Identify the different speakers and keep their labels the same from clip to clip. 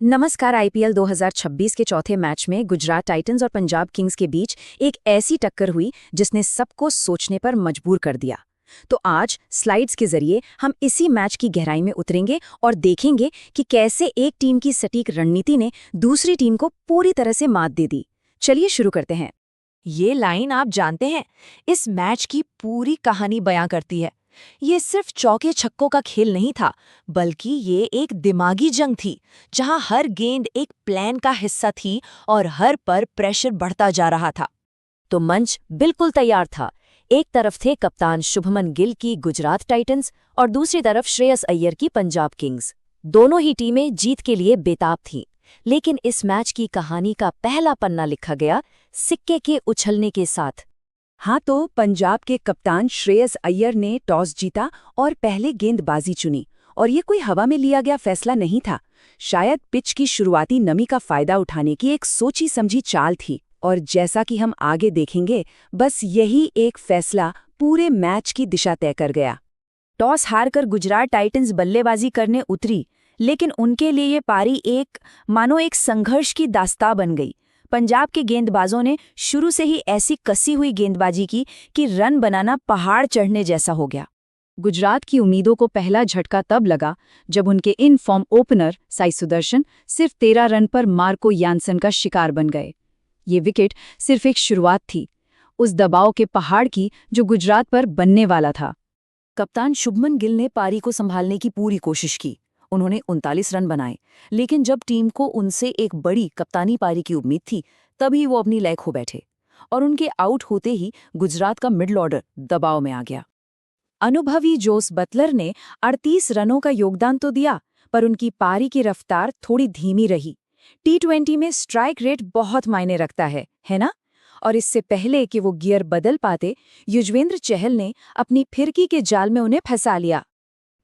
Speaker 1: नमस्कार। आईपीएल 2026 के चौथे मैच में गुजरात टाइटंस और पंजाब किंग्स के बीच एक ऐसी टक्कर हुई जिसने सबको सोचने पर मजबूर कर दिया। तो आज स्लाइड्स के जरिए हम इसी मैच की गहराई में उतरेंगे और देखेंगे कि कैसे एक टीम की सटीक रणनीति ने दूसरी टीम को पूरी तरह से मात दे दी। चलिए शुरू करते हैं।
Speaker 2: ये लाइन आप जानते हैं, इस मैच की पूरी कहानी बयां करती है। ये सिर्फ चौके छक्कों का खेल नहीं था, बल्कि ये एक दिमागी जंग थी, जहां हर गेंद एक प्लान का हिस्सा थी और हर पर प्रेशर बढ़ता जा रहा था।
Speaker 1: तो मंच बिल्कुल तैयार था। एक तरफ थे कप्तान शुभमन गिल की गुजरात टाइटंस और दूसरी तरफ श्रेयस अय्यर की पंजाब किंग्स। दोनों ही टीमें जीत के लिए बेताब थीं। लेकिन इस मैच की कहानी का पहला पन्ना लिखा गया सिक्के के उछलने के साथ। हाँ, तो पंजाब के कप्तान श्रेयस अय्यर ने टॉस जीता और पहले गेंदबाजी चुनी। और ये कोई हवा में लिया गया फैसला नहीं था। शायद पिच की शुरुआती नमी का फायदा उठाने की एक सोची समझी चाल थी। और जैसा कि हम आगे देखेंगे, बस यही एक फैसला पूरे मैच की दिशा तय कर गया।
Speaker 2: टॉस हारकर गुजरात टाइटंस बल्लेबाजी करने उतरी, लेकिन उनके लिए ये पारी मानो एक संघर्ष की दास्तां बन गई। पंजाब के गेंदबाजों ने शुरू से ही ऐसी कसी हुई गेंदबाजी की कि रन बनाना पहाड़ चढ़ने जैसा हो गया।
Speaker 1: गुजरात की उम्मीदों को पहला झटका तब लगा जब उनके in form opener Sai Sudarshan सिर्फ 13 रन पर मार्को यानसन का शिकार बन गए। ये विकेट सिर्फ एक शुरुआत थी, उस दबाव के पहाड़ की जो गुजरात पर बनने वाला था।
Speaker 2: कप्तान शुभमन गिल ने पारी को संभालने की पूरी कोशिश की। उन्होंने 39 रन बनाए, लेकिन जब टीम को उनसे एक बड़ी कप्तानी पारी की उम्मीद थी, तभी वो अपनी लय खो बैठे और उनके आउट होते ही गुजरात का मिडल ऑर्डर दबाव में आ गया। अनुभवी जोस बटलर ने 38 रनों का योगदान तो दिया, पर उनकी पारी की रफ्तार थोड़ी धीमी रही। T20 में स्ट्राइक रेट बहुत मायने रखता है ना? और इससे पहले कि वो गियर बदल पाते, युजवेंद्र चहल ने अपनी फिरकी के जाल में उन्हें फंसा लिया।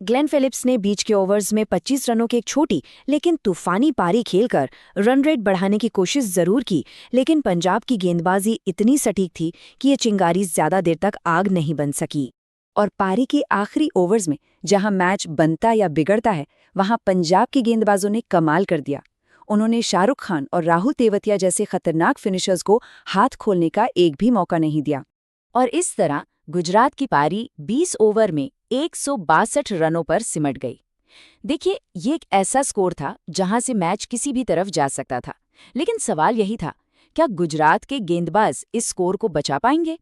Speaker 2: ग्लेन फिलिप्स ने बीच के ओवर्स में 25 रनों की एक छोटी लेकिन तूफानी पारी खेलकर रन रेट बढ़ाने की कोशिश जरूर की, लेकिन पंजाब की गेंदबाजी इतनी सटीक थी कि ये चिंगारी ज्यादा देर तक आग नहीं बन सकी। और पारी के आखिरी ओवर्स में जहां मैच बनता या बिगड़ता है, वहां पंजाब के गेंदबाजों ने कमाल कर दिया। उन्होंने शाहरुख खान और राहुल तेवतिया जैसे खतरनाक फिनिशर्स को हाथ खोलने का एक भी मौका नहीं दिया। और इस तरह गुजरात की पारी 20 ओवर में 162 रनों पर सिमट गई। देखिए, ये एक ऐसा स्कोर था जहां से मैच किसी भी तरफ जा सकता था। लेकिन सवाल यही था, क्या गुजरात के गेंदबाज इस स्कोर को बचा पाएंगे?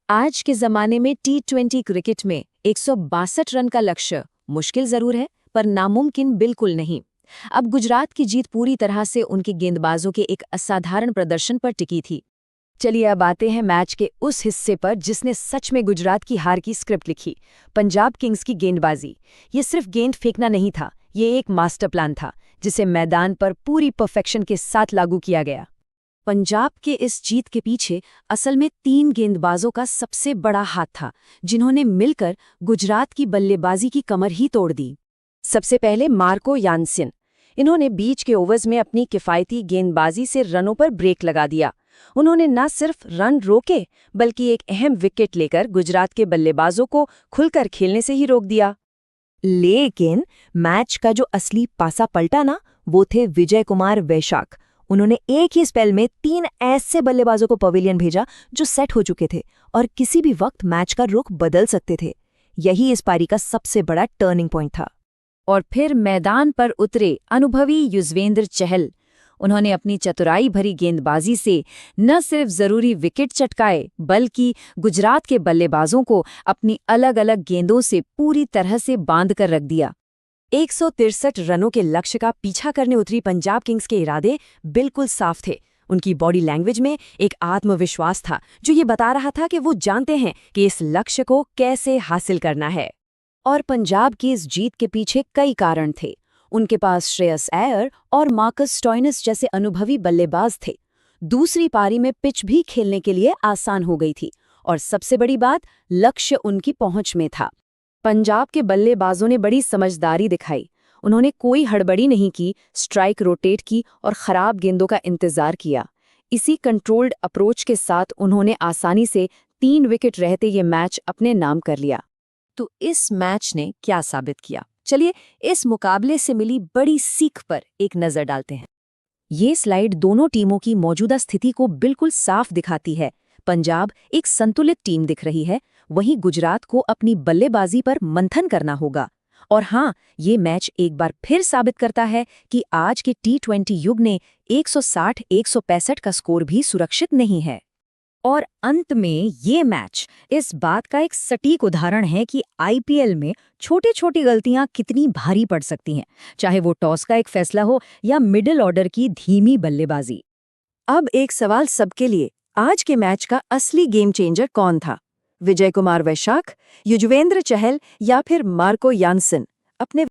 Speaker 2: आज के जमाने में T20 क्रिकेट में 162 रन का लक्ष्य मुश्किल जरूर है, पर नामुमकिन बिल्कुल नहीं। अब गुजरात की जीत पूरी तरह से उनके गेंदबाजों के एक असाधारण प्रदर्शन पर टिकी थी। चलिए अब आते हैं मैच के उस हिस्से पर जिसने सच में गुजरात की हार की स्क्रिप्ट लिखी, पंजाब किंग्स की गेंदबाजी। ये सिर्फ गेंद फेंकना नहीं था, ये एक मास्टर प्लान था जिसे मैदान पर पूरी परफेक्शन के साथ लागू किया गया। पंजाब के इस जीत के पीछे असल में 3 गेंदबाजों का सबसे बड़ा हाथ था, जिन्होंने मिलकर गुजरात की बल्लेबाजी की कमर ही तोड़ दी। सबसे पहले मार्को यानसन। इन्होंने बीच के ओवर्स में अपनी किफ़ायती गेंदबाजी से रनों पर ब्रेक लगा दिया। उन्होंने न सिर्फ रन रोके, बल्कि एक अहम विकेट लेकर गुजरात के बल्लेबाजों को खुलकर खेलने से ही रोक दिया। लेकिन मैच का जो असली पासा पलटा ना, वो थे विजय कुमार वैशाख। उन्होंने एक ही स्पेल में 3 ऐसे बल्लेबाजों को पवेलियन भेजा जो सेट हो चुके थे और किसी भी वक्त मैच का रुख बदल सकते थे। यही इस पारी का सबसे बड़ा टर्निंग पॉइंट था।
Speaker 1: और फिर मैदान पर उतरे अनुभवी युजवेंद्र चहल। उन्होंने अपनी चतुराई भरी गेंदबाजी से न सिर्फ जरूरी विकेट चटकाए, बल्कि गुजरात के बल्लेबाजों को अपनी अलग अलग गेंदों से पूरी तरह से बांध कर रख दिया। 163 रनों के लक्ष्य का पीछा करने उतरी पंजाब किंग्स के इरादे बिल्कुल साफ थे। उनकी बॉडी लैंग्वेज में एक आत्मविश्वास था जो ये बता रहा था कि वो जानते हैं कि इस लक्ष्य को कैसे हासिल करना है। और पंजाब की इस जीत के पीछे कई कारण थे। उनके पास श्रेयस अय्यर और मार्कस स्टोइनिस जैसे अनुभवी बल्लेबाज थे। दूसरी पारी में पिच भी खेलने के लिए आसान हो गई थी, और सबसे बड़ी बात, लक्ष्य उनकी पहुंच में था। पंजाब के बल्लेबाजों ने बड़ी समझदारी दिखाई। उन्होंने कोई हड़बड़ी नहीं की, स्ट्राइक रोटेट की और खराब गेंदों का इंतजार किया। इसी कंट्रोल्ड अप्रोच के साथ उन्होंने आसानी से 3 विकेट रहते ये मैच अपने नाम कर लिया। तो इस मैच ने क्या साबित किया?
Speaker 2: चलिए इस मुकाबले से मिली बड़ी सीख पर एक नजर डालते हैं। ये स्लाइड दोनों टीमों की मौजूदा स्थिति को बिल्कुल साफ दिखाती है। पंजाब एक संतुलित टीम दिख रही है, वहीं गुजरात को अपनी बल्लेबाजी पर मंथन करना होगा। और हाँ, ये मैच एक बार फिर साबित करता है कि आज के T20 युग ने 160-165 का स्कोर भी सुरक्षित नहीं है। और अंत में ये मैच इस बात का एक सटीक उदाहरण है कि आईपीएल में छोटी-छोटी गलतियां कितनी भारी पड़ सकती हैं, चाहे वो टॉस का एक फैसला हो या मिडिल ऑर्डर की धीमी बल्लेबाजी। अब एक सवाल सबके लिए, आज के मैच का असली गेम चेंजर कौन था? विजय कुमार वैशाख, युजवेंद्र चहल या फिर मार्को यान्सन? अपने